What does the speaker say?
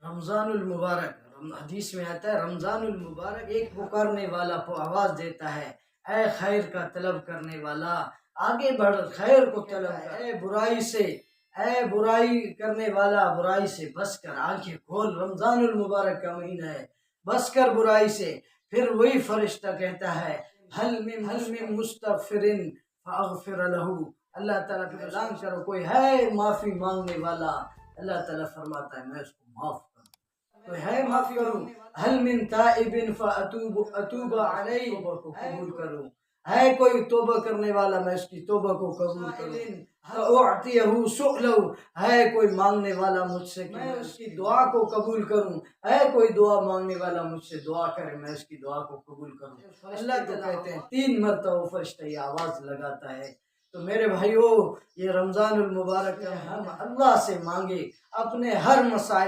रमज़ानुल मुबारक, हदीस में आता है रमज़ानुल मुबारक एक पुकारने वाला को आवाज़ देता है, ऐ खैर का तलब करने वाला आगे बढ़, खैर को तलब कर, ऐ बुराई से, ऐ बुराई करने वाला बुराई से बस कर, आंखें खोल, रमज़ानुल मुबारक का महीना है, बस कर बुराई से। फिर वही फरिश्ता कहता है हल मिन मुस्तगफिरिन फअगफिर लहू, अल्लाह ताला का ऐलान करो कोई है माफ़ी मांगने वाला, अल्लाह ताला फरमाता है मैं उसको माफ़ करूँ, कोई है माफ़ करूँ। हल मिन ताइबिन अतूब अलैहि, तौबा को कबूल करूँ, है कोई तौबा करने वाला मैं उसकी तौबा को कबूल करूँ। सुअलहू, है कोई मांगने वाला मुझसे कि मैं उसकी दुआ को कबूल करूँ, है कोई दुआ मांगने वाला मुझसे दुआ करे मैं उसकी दुआ को कबूल करूँ। अल्लाह तो कहते हैं 3 मरतबा फरिश्ता ये आवाज़ लगाता है। तो मेरे भाइयों, ये रमज़ानुल मुबारक का हम अल्लाह से मांगे अपने हर मसाइल